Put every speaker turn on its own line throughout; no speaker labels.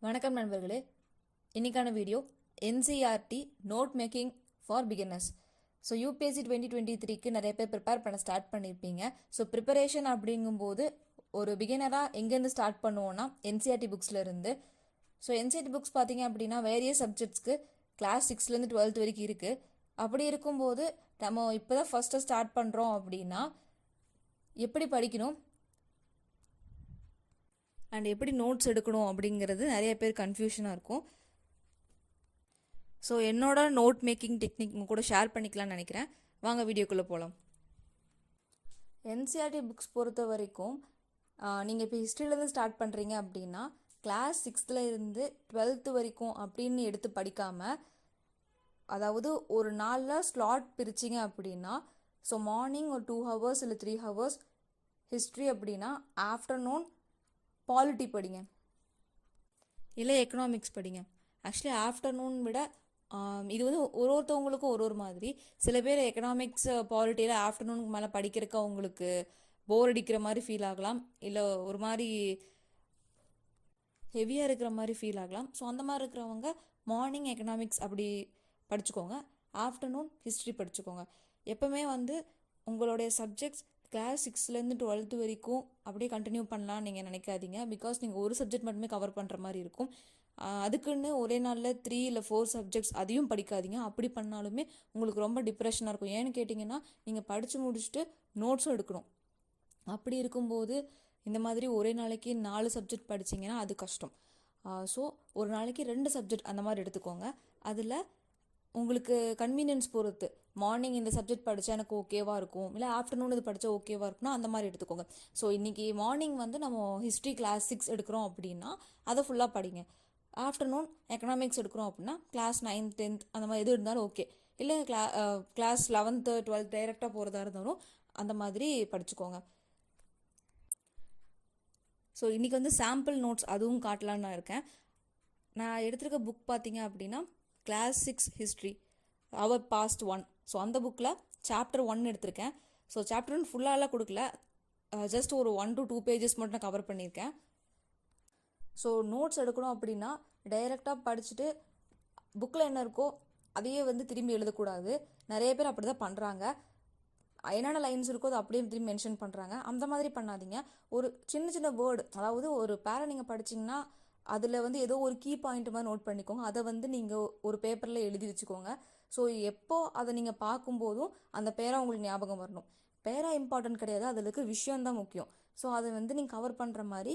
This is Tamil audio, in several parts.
வணக்கம் நண்பர்களே, இன்னைக்கான video NCERT note making for beginners. So UPSC 2023க்கு நிறைய பேர் ப்ரிப்பேர் பண்ண ஸ்டார்ட் பண்ணியிருப்பீங்க. ஸோ ப்ரிப்பரேஷன் அப்படிங்கும்போது ஒரு பிகினராக எங்கேருந்து ஸ்டார்ட் பண்ணுவோன்னா என்சிஆர்டி புக்ஸில் இருந்து. ஸோ என்சிஆர்டி புக்ஸ் பார்த்தீங்க அப்படின்னா வேரியஸ் சப்ஜெக்ட்ஸ்க்கு கிளாஸ் 6லேருந்து 12th வரைக்கும் இருக்குது. அப்படி இருக்கும்போது நம்ம இப்போ தான் ஃபஸ்ட்டு ஸ்டார்ட் பண்ணுறோம் அப்படின்னா எப்படி படிக்கணும் அண்ட் எப்படி நோட்ஸ் எடுக்கணும் அப்படிங்கிறது நிறைய பேர் கன்ஃபியூஷனாக இருக்கும். ஸோ என்னோட நோட் மேக்கிங் டெக்னிக் கூட ஷேர் பண்ணிக்கலாம்னு நினைக்கிறேன். வாங்க வீடியோக்குள்ளே போகலாம். என்சிஆர்டி புக்ஸ் பொறுத்த வரைக்கும் நீங்கள் இப்போ ஹிஸ்ட்ரியிலேருந்து ஸ்டார்ட் பண்ணுறீங்க அப்படின்னா கிளாஸ் 6th இருந்து 12th வரைக்கும் அப்படின்னு எடுத்து படிக்காமல், அதாவது ஒரு நாளில் ஸ்லாட் பிரிச்சிங்க அப்படின்னா, ஸோ மார்னிங் ஒரு 2 hours இல்லை 3 hours ஹிஸ்ட்ரி அப்படின்னா, ஆஃப்டர்நூன் பாலிட்டி படிங்க இல்லை எக்கனாமிக்ஸ் படிங்க. ஆக்சுவலி ஆஃப்டர்நூன் விட இது வந்து ஒருத்தவங்களுக்கும் ஒரு மாதிரி. சில பேர் எக்கனாமிக்ஸ் பாலிட்டியில் ஆஃப்டர்நூனுக்கு மேலே படிக்கிறதுக்கு அவங்களுக்கு போர் அடிக்கிற மாதிரி ஃபீல் ஆகலாம், இல்லை ஒரு மாதிரி ஹெவியாக இருக்கிற மாதிரி ஃபீல் ஆகலாம். ஸோ அந்த மாதிரி இருக்கிறவங்க மார்னிங் எக்கனாமிக்ஸ் அப்படி படிச்சுக்கோங்க, ஆஃப்டர்நூன் ஹிஸ்ட்ரி படிச்சுக்கோங்க. எப்போவுமே வந்து உங்களுடைய சப்ஜெக்ட்ஸ் கிளாஸ் 6லேருந்து 12th வரைக்கும் அப்படியே கண்டினியூ பண்ணலான்னு நீங்கள் நினைக்காதீங்க. பிகாஸ் நீங்கள் ஒரு சப்ஜெக்ட் மட்டுமே கவர் பண்ணுற மாதிரி இருக்கும். அதுக்குன்னு ஒரே நாளில் 3 இல்லை 4 சப்ஜெக்ட்ஸ் அதையும் படிக்காதீங்க. அப்படி பண்ணாலுமே உங்களுக்கு ரொம்ப டிப்ரெஷனாக இருக்கும். ஏன்னு கேட்டிங்கன்னா நீங்கள் படித்து முடிச்சுட்டு நோட்ஸும் எடுக்கணும். அப்படி இருக்கும்போது இந்த மாதிரி ஒரே நாளைக்கு 4 சப்ஜெக்ட் படிச்சிங்கன்னா அது கஷ்டம். ஸோ ஒரு நாளைக்கு 2 சப்ஜெக்ட் அந்த மாதிரி எடுத்துக்கோங்க. அதில் உங்களுக்கு கன்வீனியன்ஸ் பொறுத்து மார்னிங் இந்த சப்ஜெக்ட் படித்தா எனக்கு ஓகேவாக இருக்கும், இல்லை ஆஃப்டர்நூன் இது படித்தா ஓகேவாக இருக்கும்னா அந்த மாதிரி எடுத்துக்கோங்க. ஸோ இன்றைக்கி மார்னிங் வந்து நம்ம ஹிஸ்ட்ரி கிளாஸ் 6 எடுக்கிறோம் அப்படின்னா அதை ஃபுல்லாக படிங்க. ஆஃப்டர்நூன் எக்கனாமிக்ஸ் எடுக்கிறோம் அப்படின்னா கிளாஸ் 9th 10th அந்த மாதிரி எது இருந்தாலும் ஓகே. இல்லை கிளாஸ் 11th 12th டைரெக்டாக போகிறதா இருந்தாலும் அந்த மாதிரி படிச்சுக்கோங்க. ஸோ இன்றைக்கி வந்து சாம்பிள் நோட்ஸ் அதுவும் காட்டலான்னு நான் இருக்கேன். நான் எடுத்திருக்க புக் பார்த்தீங்க அப்படின்னா கிளாஸ் 6 ஹிஸ்ட்ரி அவர் பாஸ்ட் 1. ஸோ அந்த புக்கில் சாப்டர் 1 எடுத்திருக்கேன். ஸோ சாப்டர் 1 ஃபுல்லாலாம் கொடுக்கல, ஜஸ்ட் ஒரு 1 to 2 pages மட்டும் நான் கவர் பண்ணியிருக்கேன். ஸோ நோட்ஸ் எடுக்கணும் அப்படின்னா டைரெக்டாக படிச்சுட்டு புக்கில் என்ன இருக்கோ அதையே வந்து திரும்பி எழுதக்கூடாது. நிறைய பேர் அப்படி தான் பண்ணுறாங்க. என்னென்ன லைன்ஸ் இருக்கோ அதை அப்படியே திரும்பி மென்ஷன் பண்ணுறாங்க. அந்த மாதிரி பண்ணாதீங்க. ஒரு சின்ன சின்ன வேர்டு, அதாவது ஒரு பேரை நீங்கள் படிச்சிங்கன்னா அதில் வந்து ஏதோ ஒரு கீ பாயிண்ட் மாதிரி நோட் பண்ணிக்கோங்க. அதை வந்து நீங்கள் ஒரு பேப்பரில் எழுதி வச்சுக்கோங்க. ஸோ எப்போ அதை நீங்கள் பார்க்கும்போதும் அந்த பேரா உங்களுக்கு ஞாபகம் வரணும். பேரா இம்பார்ட்டன்ட் கிடையாது, அதில் இருக்க விஷயம்தான் முக்கியம். ஸோ அதை வந்து நீங்கள் கவர் பண்ணுற மாதிரி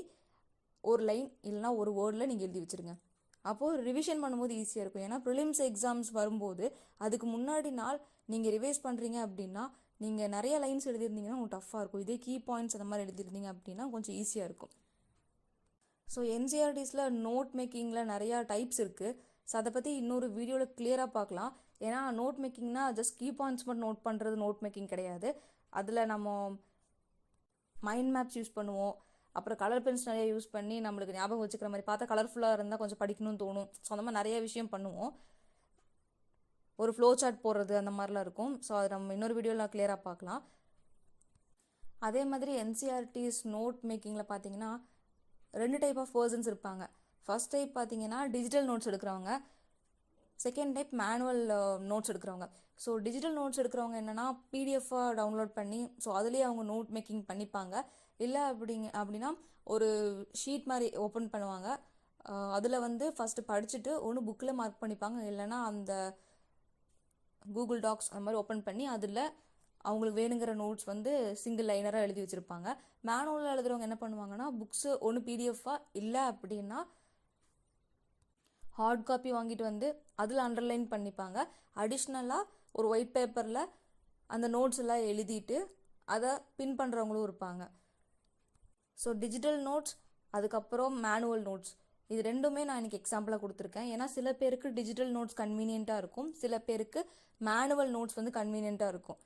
ஒரு லைன் இல்லைனா ஒரு வேர்டில் நீங்கள் எழுதி வச்சுருங்க. அப்போது ரிவிஷன் பண்ணும்போது ஈஸியாக இருக்கும். ஏன்னா ப்ரிலிம்ஸ் எக்ஸாம்ஸ் வரும்போது அதுக்கு முன்னாடி நாள் நீங்கள் ரிவைஸ் பண்ணுறீங்க அப்படின்னா நீங்கள் நிறைய லைன்ஸ் எழுதியிருந்தீங்கன்னா உங்களுக்கு டஃப்பாக இருக்கும். இதே கீ பாயிண்ட்ஸ் அந்த மாதிரி எழுதியிருந்தீங்க அப்படின்னா கொஞ்சம் ஈஸியாக இருக்கும். ஸோ என்சிஆர்டிஸில் நோட் மேக்கிங்கில் நிறையா டைப்ஸ் இருக்குது. ஸோ அதை பற்றி இன்னொரு வீடியோவில் கிளியராக பார்க்கலாம். ஏன்னா நோட் மேக்கிங்னா ஜஸ்ட் கீ பாயிண்ட்ஸ் மட்டும் நோட் பண்ணுறது நோட் மேக்கிங் கிடையாது. அதில் நம்ம மைண்ட் மேப்ஸ் யூஸ் பண்ணுவோம், அப்புறம் கலர் பென்ஸ் நிறைய யூஸ் பண்ணி நம்மளுக்கு ஞாபகம் வச்சுக்கிற மாதிரி பார்த்தா கலர்ஃபுல்லாக இருந்தால் கொஞ்சம் படிக்கணும்னு தோணும். ஸோ அந்த மாதிரி நிறைய விஷயம் பண்ணுவோம். ஒரு ஃப்ளோ சார்ட் போடுறது அந்த மாதிரிலாம் இருக்கும். ஸோ அதை நம்ம இன்னொரு வீடியோவில் கிளியராக பார்க்கலாம். அதே மாதிரி என்சிஆர்டிஸ் நோட் மேக்கிங்கில் பார்த்தீங்கன்னா 2 டைப் ஆஃப் பர்சன்ஸ் இருப்பாங்க. ஃபர்ஸ்ட் டைப் பார்த்தீங்கன்னா டிஜிட்டல் நோட்ஸ் எடுக்கிறவங்க, செகண்ட் டைப் மேனுவல் நோட்ஸ் எடுக்கிறவங்க. ஸோ டிஜிட்டல் நோட்ஸ் எடுக்கிறவங்க என்னென்னா பிடிஎஃபாக டவுன்லோட் பண்ணி ஸோ அதுலேயே அவங்க நோட் மேக்கிங் பண்ணிப்பாங்க. இல்லை அப்படின்னா ஒரு ஷீட் மாதிரி ஓப்பன் பண்ணுவாங்க. அதில் வந்து ஃபஸ்ட்டு படிச்சுட்டு ஒன்று புக்கில் மார்க் பண்ணிப்பாங்க, இல்லைனா அந்த கூகுள் டாக்ஸ் அந்த மாதிரி ஓப்பன் பண்ணி அதில் அவங்களுக்கு வேணுங்கிற நோட்ஸ் வந்து சிங்கிள் லைனராக எழுதி வச்சுருப்பாங்க. மேனுவலில் எழுதுறவங்க என்ன பண்ணுவாங்கன்னா புக்ஸு ஒன்று பிடிஎஃபாக இல்லை அப்படின்னா ஹார்ட் காப்பி வாங்கிட்டு வந்து அதில் அண்டர்லைன் பண்ணிப்பாங்க. அடிஷ்னலாக ஒரு ஒயிட் பேப்பரில் அந்த நோட்ஸ் எல்லாம் எழுதிட்டு அதை பின் பண்ணுறவங்களும் இருப்பாங்க. ஸோ டிஜிட்டல் நோட்ஸ் அதுக்கப்புறம் மேனுவல் நோட்ஸ் இது ரெண்டுமே நான் இன்றைக்கி எக்ஸாம்பிளாக கொடுத்துருக்கேன். ஏன்னா சில பேருக்கு டிஜிட்டல் நோட்ஸ் கன்வீனியண்ட்டாக இருக்கும், சில பேருக்கு மேனுவல் நோட்ஸ் வந்து கன்வீனியண்ட்டாக இருக்கும்.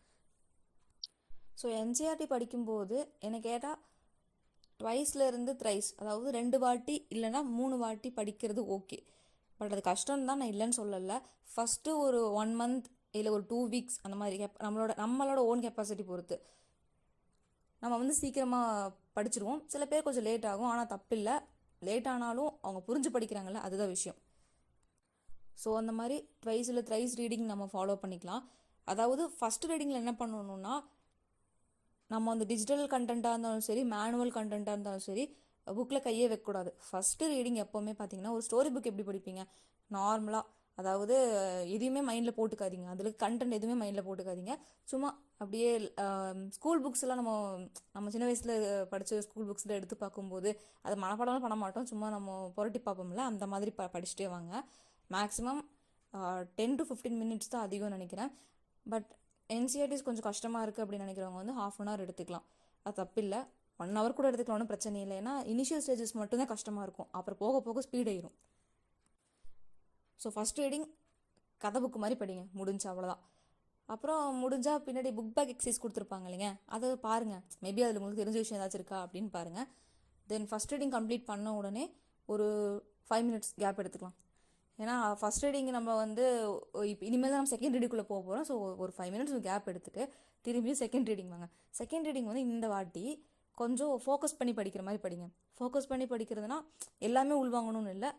ஸோ என்சிஆர்டி படிக்கும்போது என்னை கேட்டால் ட்வைஸ்லேருந்து த்ரைஸ், அதாவது 2 வாட்டி இல்லைனா 3 வாட்டி படிக்கிறது ஓகே. பட் அது கஷ்டம் தான், நான் இல்லைன்னு சொல்லலை. ஃபஸ்ட்டு ஒரு 1 month இல்லை ஒரு 2 weeks அந்த மாதிரி நம்மளோட ஓன் கெப்பாசிட்டி பொறுத்து நம்ம வந்து சீக்கிரமாக படிச்சிருவோம். சில பேர் கொஞ்சம் லேட் ஆகும், ஆனால் தப்பில்லை. லேட் ஆனாலும் அவங்க புரிஞ்சு படிக்கிறாங்கல்ல, அதுதான் விஷயம். ஸோ அந்த மாதிரி ட்வைஸ் இல்லை த்ரைஸ் ரீடிங் நம்ம ஃபாலோ பண்ணிக்கலாம். அதாவது ஃபஸ்ட் ரீடிங்கில் என்ன பண்ணணும்னா, நம்ம அந்த டிஜிட்டல் கண்டென்ட்டாக இருந்தாலும் சரி, மேனுவல் கண்டென்ட்டாக இருந்தாலும் சரி, புக்கில் கையே வைக்கக்கூடாது. ஃபஸ்ட்டு ரீடிங் எப்போவுமே பார்த்தீங்கன்னா, ஒரு ஸ்டோரி புக் எப்படி படிப்பீங்க நார்மலாக, அதாவது எதையுமே மைண்டில் போட்டுக்காதீங்க, அதில் கண்டென்ட் எதுவுமே மைண்டில் போட்டுக்காதீங்க. சும்மா அப்படியே ஸ்கூல் புக்ஸ்லாம் நம்ம சின்ன வயசில் படித்த ஸ்கூல் புக்ஸில் எடுத்து பார்க்கும்போது அதை மனப்பாடம்லாம் பண்ண மாட்டோம், சும்மா நம்ம புரட்டி பார்ப்போம்ல, அந்த மாதிரி படிச்சுட்டே வாங்க. மேக்ஸிமம் 10 to 15 மினிட்ஸ் தான் அதிகம் நினைக்கிறேன். பட் என்சிஆர்டிஸ் கொஞ்சம் கஷ்டமாக இருக்குது அப்படின்னு நினைக்கிறவங்க வந்து ½ அன் ஹவர் எடுத்துக்கலாம், அது தப்பில்லை. 1 ஹவர் கூட எடுத்துக்கலாம், ஒன்றும் பிரச்சனை இல்லை. ஏன்னா இனிஷியல் ஸ்டேஜஸ் மட்டும்தான் கஷ்டமாக இருக்கும், அப்புறம் போக போக ஸ்பீட் ஆயிரும். ஸோ ஃபஸ்ட் ரீடிங் கதை புக்கு மாதிரி படிங்க, முடிஞ்சா அவ்வளோதான். அப்புறம் முடிஞ்சால் பின்னாடி புக் பேக் எக்ஸசைஸ் கொடுத்துருப்பாங்க இல்லைங்க, அதை பாருங்கள். மேபி அதில் உங்களுக்கு தெரிஞ்ச விஷயம் ஏதாச்சும் இருக்கா அப்படின்னு பாருங்கள். தென் ஃபஸ்ட் ரீடிங் கம்ப்ளீட் பண்ண உடனே ஒரு 5 மினிட்ஸ் கேப் எடுத்துக்கலாம். ஏன்னா ஃபஸ்ட் ரீடிங் நம்ம வந்து இப்போ இனிமேல் தான் நம்ம செகண்ட் ரீடிங்குள்ளே போக போகிறோம். ஸோ ஒரு 5 மினிட்ஸ் கேப் எடுத்துகிட்டு திரும்பியும் செகண்ட் ரீடிங் வாங்க. செகண்ட் ரீடிங் வந்து இந்த வாட்டி கொஞ்சம் ஃபோக்கஸ் பண்ணி படிக்கிற மாதிரி படிங்க. ஃபோக்கஸ் பண்ணி படிக்கிறதுனா எல்லாமே உள்வாங்கணும்னு இல்லை,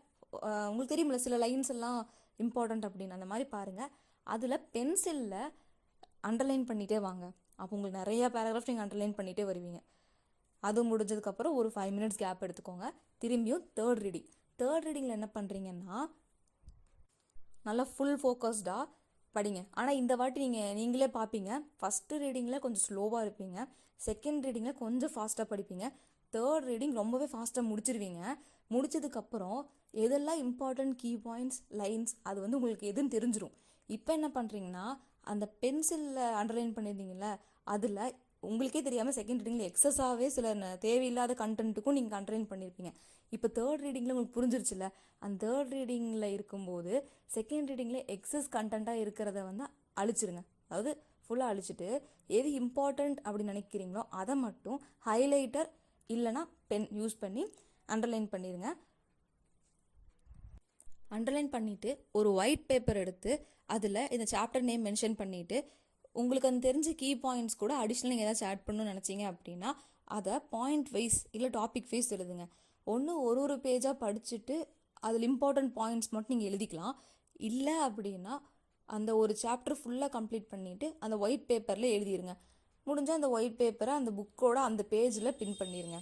உங்களுக்கு தெரியுமில்ல சில லைன்ஸ் எல்லாம் இம்பார்ட்டண்ட் அப்படின்னு, அந்த மாதிரி பாருங்கள். அதில் பென்சிலில் அண்டர்லைன் பண்ணிகிட்டே வாங்க. அப்போ உங்களுக்கு நிறையா பேராகிராஃப் நீங்கள் அண்டர்லைன் பண்ணிகிட்டே வருவீங்க. அது முடிஞ்சதுக்கப்புறம் ஒரு 5 மினிட்ஸ் கேப் எடுத்துக்கோங்க. திரும்பியும் தேர்ட் ரீடிங்கில் என்ன பண்ணுறீங்கன்னா, நல்லா ஃபுல் ஃபோக்கஸ்டாக படிங்க. ஆனால் இந்த வாட்டி நீங்களே பார்ப்பீங்க, ஃபஸ்ட்டு ரீடிங்கில் கொஞ்சம் ஸ்லோவாக இருப்பீங்க, செகண்ட் ரீடிங்கில் கொஞ்சம் ஃபாஸ்ட்டாக படிப்பீங்க, தேர்ட் ரீடிங் ரொம்பவே ஃபாஸ்ட்டாக முடிச்சிருவீங்க. முடிச்சதுக்கப்புறம் எதெல்லாம் இம்பார்ட்டன்ட் கீ பாயிண்ட்ஸ் லைன்ஸ் அது வந்து உங்களுக்கு எதுன்னு தெரிஞ்சிடும். இப்போ என்ன பண்ணுறீங்கன்னா, அந்த பென்சிலில் அண்டர்லைன் பண்ணியிருந்தீங்கள, அதில் உங்களுக்கே தெரியாமல் செகண்ட் ரீடிங்கில் எக்ஸஸாகவே சில தேவையில்லாத கண்டென்ட்டுக்கும் நீங்கள் அண்டர்லைன் பண்ணியிருப்பீங்க. இப்போ தேர்ட் ரீடிங்கில் உங்களுக்கு புரிஞ்சிருச்சுல, அந்த தேர்ட் ரீடிங்கில் இருக்கும்போது செகண்ட் ரீடிங்கில் எக்ஸஸ் கண்டென்ட்டாக இருக்கிறத வந்து அழிச்சிருங்க. அதாவது ஃபுல்லாக அழிச்சிட்டு எது இம்பார்ட்டண்ட் அப்படின்னு நினைக்கிறீங்களோ அதை மட்டும் ஹைலைட்டர் இல்லைனா பென் யூஸ் பண்ணி அண்டர்லைன் பண்ணிடுங்க. அண்டர்லைன் பண்ணிவிட்டு ஒரு ஒயிட் பேப்பர் எடுத்து அதில் இந்த சாப்டர் நேம் மென்ஷன் பண்ணிவிட்டு உங்களுக்கு அந்த தெரிஞ்ச கீ பாயிண்ட்ஸ் கூட அடிஷ்னல் நீங்கள் ஏதாச்சும் ஆட் பண்ணணும்னு நினச்சிங்க அப்படின்னா அதை பாயிண்ட் வைஸ் இல்லை டாபிக் வைஸ் எழுதுங்க. ஒரு பேஜாக படிச்சுட்டு அதில் இம்பார்ட்டன்ட் பாயிண்ட்ஸ் மட்டும் நீங்கள் எழுதிக்கலாம். இல்லை அப்படின்னா அந்த ஒரு சாப்டர் ஃபுல்லாக கம்ப்ளீட் பண்ணிவிட்டு அந்த ஒயிட் பேப்பரில் எழுதிடுங்க. முடிஞ்சால் அந்த ஒயிட் பேப்பரை அந்த புக்கோட அந்த பேஜில் பின் பண்ணிடுங்க.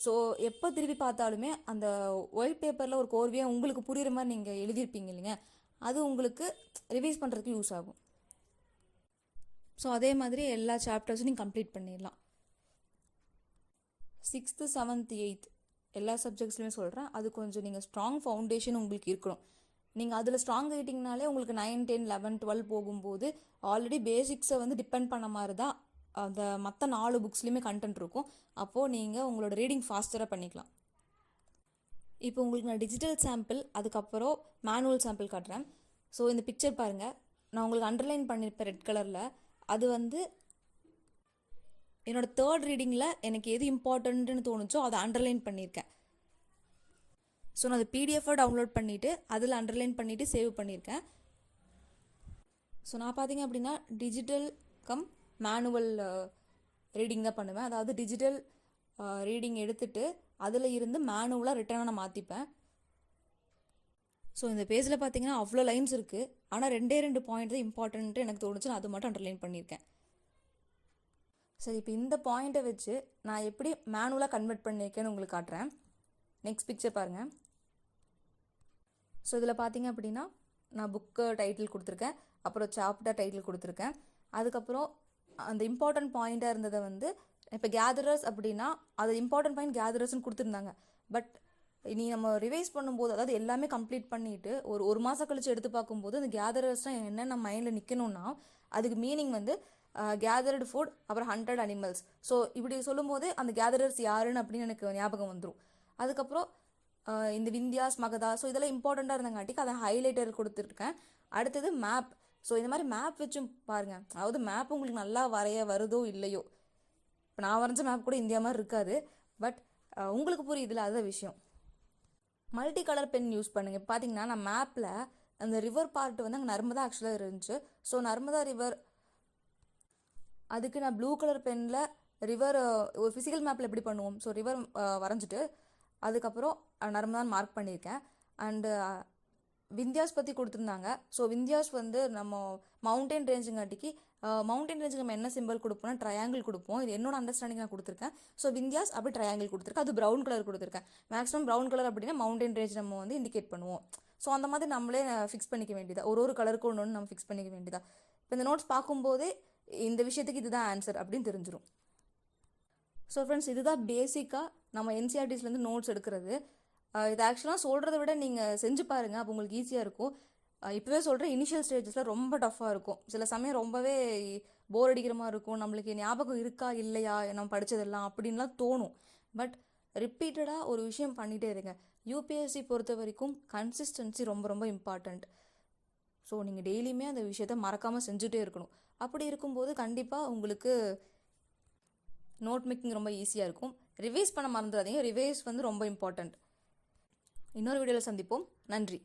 ஸோ எப்போ திருப்பி பார்த்தாலுமே அந்த ஒயிட் பேப்பரில் ஒரு கோர்வையாக உங்களுக்கு புரிகிற மாதிரி நீங்கள் எழுதியிருப்பீங்க இல்லைங்க, அது உங்களுக்கு ரிவைஸ் பண்ணுறதுக்கு யூஸ் ஆகும். ஸோ அதே மாதிரி எல்லா சாப்டர்ஸும் நீங்கள் கம்ப்ளீட் பண்ணிடலாம். 6th 7th 8th எல்லா சப்ஜெக்ட்ஸ்லையுமே சொல்கிறேன், அது கொஞ்சம் நீங்கள் ஸ்ட்ராங் ஃபவுண்டேஷன் உங்களுக்கு இருக்கணும். நீங்கள் அதில் ஸ்ட்ராங் ஆகிட்டிங்கனாலே உங்களுக்கு 9, 10, 11, 12 போகும்போது ஆல்ரெடி பேசிக்ஸை வந்து டிபெண்ட் பண்ண மாதிரி தான் அந்த மற்ற 4 புக்ஸ்லையுமே கண்டென்ட் இருக்கும். அப்போது நீங்கள் உங்களோட ரீடிங் ஃபாஸ்டராக பண்ணிக்கலாம். இப்போ உங்களுக்கு நான் டிஜிட்டல் சாம்பிள் அதுக்கப்புறம் மேனுவல் சாம்பிள் காட்டுறேன். ஸோ இந்த பிக்சர் பாருங்கள், நான் உங்களுக்கு அண்டர்லைன் பண்ணியிருப்பேன் ரெட் கலரில். அது வந்து என்னோடய தேர்ட் ரீடிங்கில் எனக்கு எது இம்பார்ட்டண்ட்டுன்னு தோணுச்சோ அதை அண்டர்லைன் பண்ணியிருக்கேன். ஸோ நான் அது பிடிஎஃபாக டவுன்லோட் பண்ணிவிட்டு அதில் அண்டர்லைன் பண்ணிவிட்டு சேவ் பண்ணியிருக்கேன். ஸோ நான் பார்த்தீங்க அப்படின்னா டிஜிட்டல் மேனுவல் ரீடிங் தான் பண்ணுவேன். அதாவது டிஜிட்டல் ரீடிங் எடுத்துகிட்டு அதில் இருந்து மேனுவலாக ரிட்டனாக நான் மாற்றிப்பேன். ஸோ இந்த பேஜில் பார்த்தீங்கன்னா அவ்வளோ லைன்ஸ் இருக்குது, ஆனால் 2 பாயிண்ட் தான் இம்பார்ட்டன்ட்டு எனக்கு தோணுச்சு, நான் அது மட்டும் அண்டர்லைன் பண்ணியிருக்கேன். சரி, இப்போ இந்த பாயிண்ட்டை வச்சு நான் எப்படி மேனுவலாக கன்வெர்ட் பண்ணியிருக்கேன்னு உங்களுக்கு காட்டுறேன். நெக்ஸ்ட் பிக்சர் பாருங்கள். ஸோ இதில் பார்த்தீங்க அப்படின்னா நான் புக்கு டைட்டில் கொடுத்துருக்கேன், அப்புறம் சாப்டர் டைட்டில் கொடுத்துருக்கேன். அதுக்கப்புறம் அந்த இம்பார்ட்டன்ட் பாயிண்ட்டாக இருந்ததை வந்து இப்போ கேதரர்ஸ் அப்படின்னா அது இம்பார்ட்டன்ட் பாயிண்ட் கேதரர்ஸ்னு கொடுத்துருந்தாங்க. பட் நீ நம்ம ரிவைஸ் பண்ணும்போது, அதாவது எல்லாமே கம்ப்ளீட் பண்ணிவிட்டு ஒரு மாதம் கழிச்சு எடுத்து பார்க்கும்போது அந்த கேதரர்ஸ்லாம் என்ன நம்ம மைண்டில் நிற்கணும்னா அதுக்கு மீனிங் வந்து கேதர்டு ஃபுட் அப்புறம் ஹண்டட் அனிமல்ஸ். ஸோ இப்படி சொல்லும்போது அந்த கேதரர்ஸ் யாருன்னு அப்படின்னு எனக்கு ஞாபகம் வந்துடும். அதுக்கப்புறம் இந்த விந்தியாஸ் மகதா, ஸோ இதெல்லாம் இம்பார்ட்டண்ட்டாக இருந்தங்காட்டிக்கு அதை ஹைலைட்டர் கொடுத்துருக்கேன். அடுத்தது மேப். ஸோ இந்த மாதிரி மேப் வச்சும் பாருங்கள், அதாவது மேப் உங்களுக்கு நல்லா வரைய வருதோ இல்லையோ, இப்போ நான் வரைஞ்ச மேப் கூட இந்தியா மாதிரி இருக்காது, பட் உங்களுக்கு புரியுதுல, அதுதான் விஷயம். மல்டி கலர் பென் யூஸ் பண்ணுங்கள். பார்த்தீங்கன்னா நான் மேப்பில் அந்த ரிவர் பார்ட் வந்து அங்கே நர்மதா ஆக்சுவலாக இருந்துச்சு. ஸோ நர்மதா ரிவர், அதுக்கு நான் ப்ளூ கலர் பெனில் ரிவர் ஒரு ஃபிசிக்கல் மேப்பில் எப்படி பண்ணுவோம், ஸோ ரிவர் வரைஞ்சிட்டு அதுக்கப்புறம் நர்மதான் மார்க் பண்ணியிருக்கேன். அண்டு விந்தியாஸ் பற்றி கொடுத்துருந்தாங்க. ஸோ விந்தியாஸ் வந்து நம்ம மவுண்டன் ரேஞ்சுங்காட்டிக்கு மவுண்டன் ரேஞ்சுக்கு நம்ம என்ன சிம்பிள் கொடுப்போம்னா ட்ரையாங்கிள் கொடுப்போம். இது என்னோட அண்டர்ஸ்டாண்டிங் நான் கொடுத்துருக்கேன். ஸோ விந்தியாஸ் அப்படி ட்ரையாங்கிள் கொடுத்துருக்கேன். அது ப்ரௌன் கலர் கொடுத்துருக்கேன். மேக்ஸிமம் ப்ரௌன் கலர் அப்படின்னா மவுண்டன் ரேஞ்ச் நம்ம வந்து இண்டிகேட் பண்ணுவோம். ஸோ அந்த மாதிரி நம்மளே ஃபிக்ஸ் பண்ணிக்க வேண்டியதா, ஒரு கலருக்கு ஒன்று நம்ம ஃபிக்ஸ் பண்ணிக்க வேண்டியதா. இப்போ இந்த நோட்ஸ் பார்க்கும்போதே இந்த விஷயத்துக்கு இதுதான் ஆன்சர் அப்படின்னு தெரிஞ்சிடும். ஸோ ஃப்ரெண்ட்ஸ், இதுதான் பேசிக்காக நம்ம என்சிஆர்டிஸ்லேருந்து நோட்ஸ் எடுக்கிறது. இது ஆக்சுவலாக சொல்கிறத விட நீங்கள் செஞ்சு பாருங்கள், அப்போ உங்களுக்கு ஈஸியாக இருக்கும். இப்போவே சொல்கிறேன், இனிஷியல் ஸ்டேஜஸில் ரொம்ப டஃப்பாக இருக்கும். சில சமயம் ரொம்பவே போர் அடிக்கிற மாதிரி இருக்கும். நம்மளுக்கு ஞாபகம் இருக்கா இல்லையா நம்ம படித்ததெல்லாம் அப்படின்லாம் தோணும். பட் ரிப்பீட்டடாக ஒரு விஷயம் பண்ணிகிட்டே இருங்க. யூபிஎஸ்சி பொறுத்த வரைக்கும் கன்சிஸ்டன்சி ரொம்ப ரொம்ப இம்பார்ட்டண்ட். ஸோ நீங்கள் டெய்லியுமே அந்த விஷயத்த மறக்காமல் செஞ்சுட்டே இருக்கணும். அப்படி இருக்கும்போது கண்டிப்பாக உங்களுக்கு நோட் மேக்கிங் ரொம்ப ஈஸியாக இருக்கும். ரிவைஸ் பண்ண மறந்துடாதீங்க. ரிவைஸ் வந்து ரொம்ப இம்பார்ட்டண்ட். இன்னொரு வீடியோவில் சந்திப்போம். நன்றி.